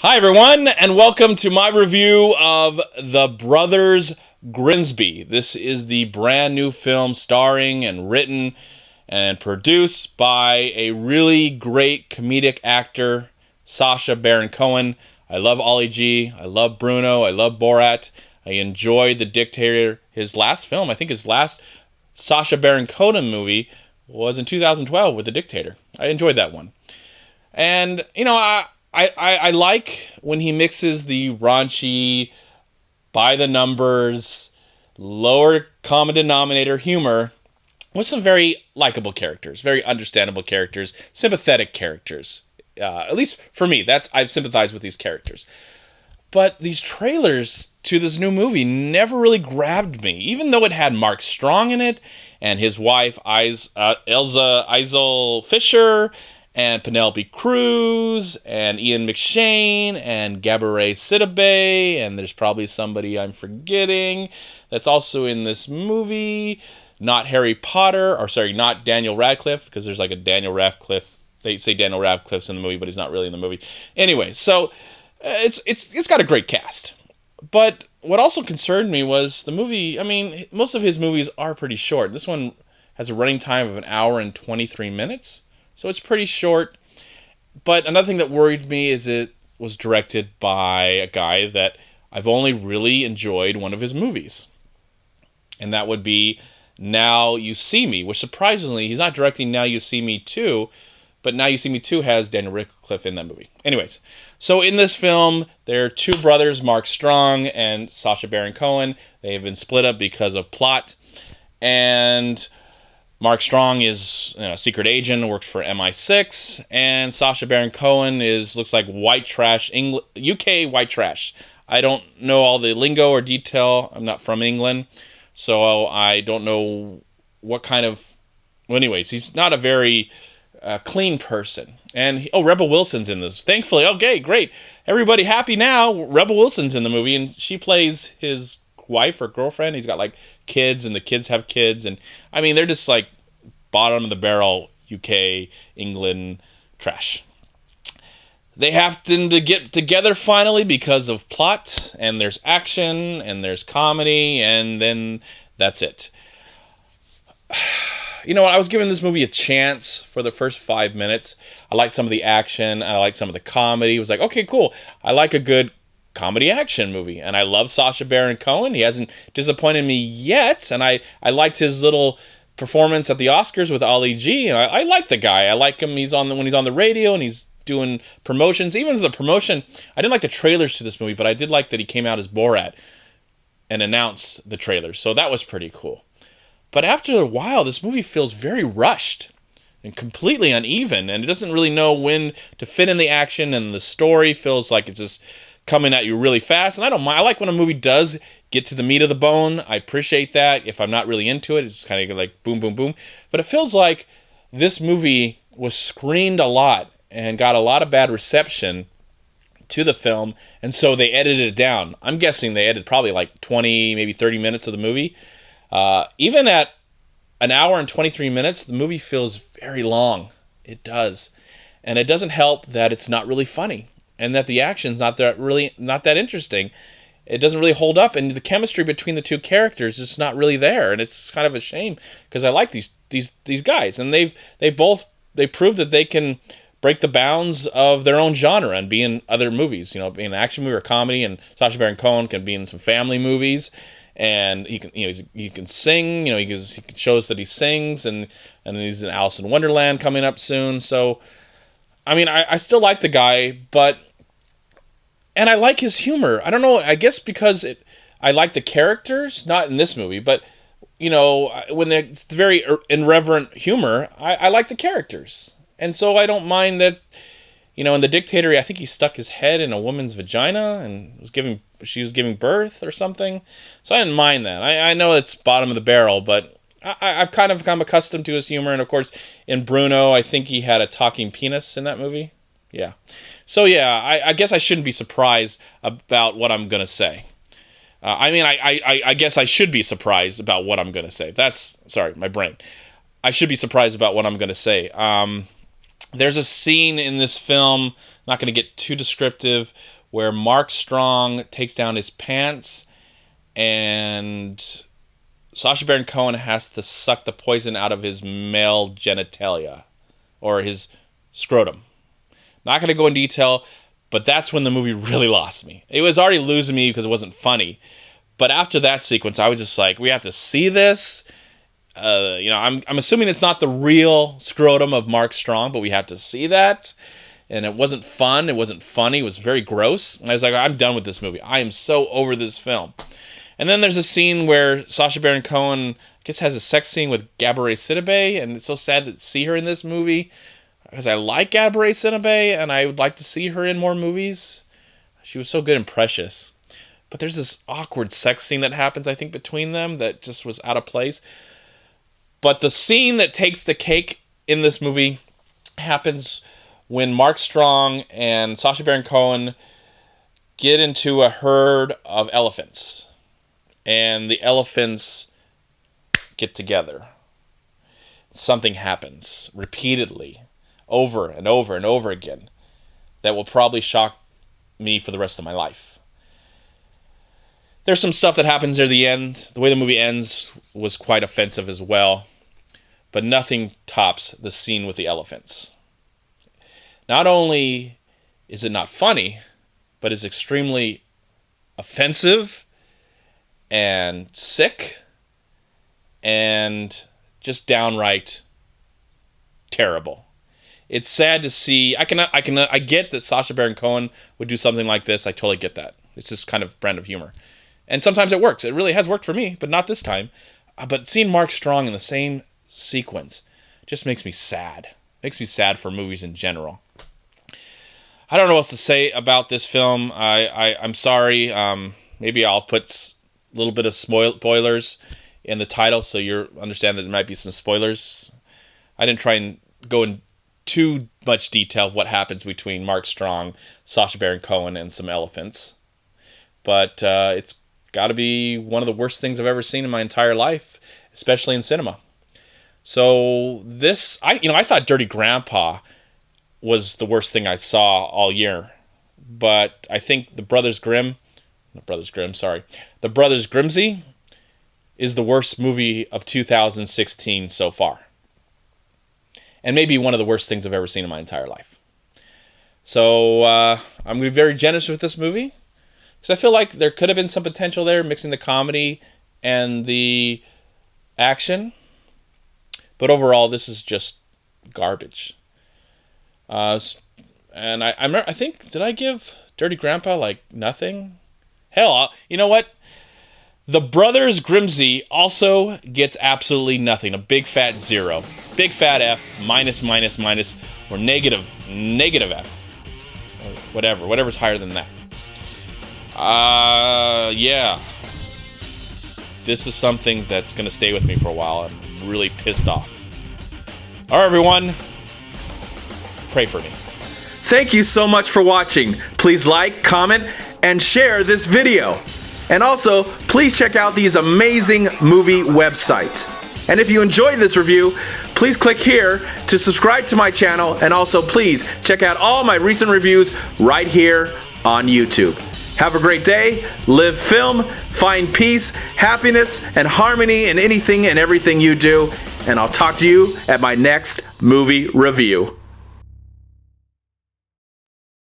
Hi, everyone, and welcome to my review of The Brothers Grimsby. This is the brand new film starring and written and produced by a really great comedic actor, Sacha Baron Cohen. I love Ollie G. I love Bruno. I love Borat. I enjoyed The Dictator. His last film, I think his last Sacha Baron Cohen movie was in 2012 with The Dictator. I enjoyed that one. And, I like when he mixes the raunchy, by the numbers, lower common denominator humor with some very likable characters, very understandable characters, sympathetic characters. At least for me, I've sympathized with these characters. But these trailers to this new movie never really grabbed me, even though it had Mark Strong in it, and his wife, Elza Isel Fisher, and Penelope Cruz, and Ian McShane, and Gabourey Sidibe, and there's probably somebody I'm forgetting that's also in this movie. Not not Daniel Radcliffe, because there's like a Daniel Radcliffe. They say Daniel Radcliffe's in the movie, but he's not really in the movie. Anyway, so it's got a great cast. But what also concerned me was the movie. I mean, most of his movies are pretty short. This one has a running time of 1 hour and 23 minutes. So it's pretty short. But another thing that worried me is it was directed by a guy that I've only really enjoyed one of his movies. And that would be Now You See Me, which surprisingly, he's not directing Now You See Me 2, but Now You See Me 2 has Daniel Radcliffe in that movie. Anyways, so in this film, there are two brothers, Mark Strong and Sacha Baron Cohen. They have been split up because of plot. And Mark Strong is a secret agent, works for MI6, and Sacha Baron Cohen looks like white trash, UK white trash. I don't know all the lingo or detail. I'm not from England, so I don't know what kind of... Well, anyways, he's not a very clean person. And, Rebel Wilson's in this. Thankfully, okay, great. Everybody happy now. Rebel Wilson's in the movie, and she plays his wife or girlfriend. He's got like kids, and the kids have kids, and I mean they're just like bottom of the barrel UK England trash. They happen to get together finally because of plot, and there's action and there's comedy, and then that's it. I was giving this movie a chance for the first 5 minutes. I liked some of the action, I liked some of the comedy. It was like, okay, cool. I like a good comedy action movie, and I love Sacha Baron Cohen. He hasn't disappointed me yet, and I liked his little performance at the Oscars with Ollie G. And I like the guy. I like him. When he's on the radio and he's doing promotions. Even the promotion, I didn't like the trailers to this movie, but I did like that he came out as Borat and announced the trailers. So that was pretty cool. But after a while, this movie feels very rushed and completely uneven, and it doesn't really know when to fit in the action, and the story feels like it's just coming at you really fast. And I don't mind. I like when a movie does get to the meat of the bone. I appreciate that. If I'm not really into it, it's kind of like boom, boom, boom. But it feels like this movie was screened a lot and got a lot of bad reception to the film, and so they edited it down. I'm guessing they edited probably like 20, maybe 30 minutes of the movie. Even at 1 hour and 23 minutes, the movie feels very long. It does. And it doesn't help that it's not really funny, and that the action's not that interesting. It doesn't really hold up, and the chemistry between the two characters is not really there, and it's kind of a shame because I like these guys, and they prove that they can break the bounds of their own genre and be in other movies, be an action movie or comedy. And Sacha Baron Cohen can be in some family movies, and he can he can sing. He shows that he sings, and he's in Alice in Wonderland coming up soon. So I mean, I still like the guy, and I like his humor. I don't know, I guess because I like the characters, not in this movie, but, when it's very irreverent humor, I like the characters. And so I don't mind that, in The Dictator, I think he stuck his head in a woman's vagina and she was giving birth or something. So I didn't mind that. I know it's bottom of the barrel, but I've kind of become accustomed to his humor. And of course, in Bruno, I think he had a talking penis in that movie. Yeah. So yeah, I guess I shouldn't be surprised about what I'm going to say. I guess I should be surprised about what I'm going to say. Sorry, my brain. I should be surprised about what I'm going to say. There's a scene in this film, not going to get too descriptive, where Mark Strong takes down his pants and Sacha Baron Cohen has to suck the poison out of his male genitalia, or his scrotum. Not going to go in detail, but that's when the movie really lost me. It was already losing me because it wasn't funny. But after that sequence, I was just like, we have to see this. I'm assuming it's not the real scrotum of Mark Strong, but we have to see that. And it wasn't fun. It wasn't funny. It was very gross. And I was like, I'm done with this movie. I am so over this film. And then there's a scene where Sacha Baron Cohen, I guess, has a sex scene with Gabourey Sidibe, and it's so sad to see her in this movie because I like Gabourey Sidibe, and I would like to see her in more movies. She was so good and precious. But there's this awkward sex scene that happens, I think, between them that just was out of place. But the scene that takes the cake in this movie happens when Mark Strong and Sacha Baron Cohen get into a herd of elephants. And the elephants get together. Something happens repeatedly, over and over and over again, that will probably shock me for the rest of my life. There's some stuff that happens near the end. The way the movie ends was quite offensive as well. But nothing tops the scene with the elephants. Not only is it not funny, but it's extremely offensive and sick and just downright terrible. It's sad to see. I get that Sacha Baron Cohen would do something like this. I totally get that. It's this kind of brand of humor. And sometimes it works. It really has worked for me, but not this time. But seeing Mark Strong in the same sequence just makes me sad. Makes me sad for movies in general. I don't know what else to say about this film. I'm sorry. Maybe I'll put a little bit of spoilers in the title so you understand that there might be some spoilers. I didn't try and go in too much detail of what happens between Mark Strong, Sacha Baron Cohen, and some elephants. But it's got to be one of the worst things I've ever seen in my entire life, especially in cinema. So this, I thought Dirty Grandpa was the worst thing I saw all year. But I think The Brothers Grimsby is the worst movie of 2016 so far. And maybe one of the worst things I've ever seen in my entire life. So I'm going to be very generous with this movie. Because I feel like there could have been some potential there, mixing the comedy and the action. But overall, this is just garbage. And I think, did I give Dirty Grandpa like nothing? Hell, you know what? The Brothers Grimsby also gets absolutely nothing. A big fat 0. Big fat F, minus, or negative F. Or whatever. Whatever's higher than that. Yeah. This is something that's going to stay with me for a while. I'm really pissed off. All right, everyone. Pray for me. Thank you so much for watching. Please like, comment, and share this video. And also, please check out these amazing movie websites. And if you enjoyed this review, please click here to subscribe to my channel. And also, please check out all my recent reviews right here on YouTube. Have a great day, live film, find peace, happiness, and harmony in anything and everything you do. And I'll talk to you at my next movie review.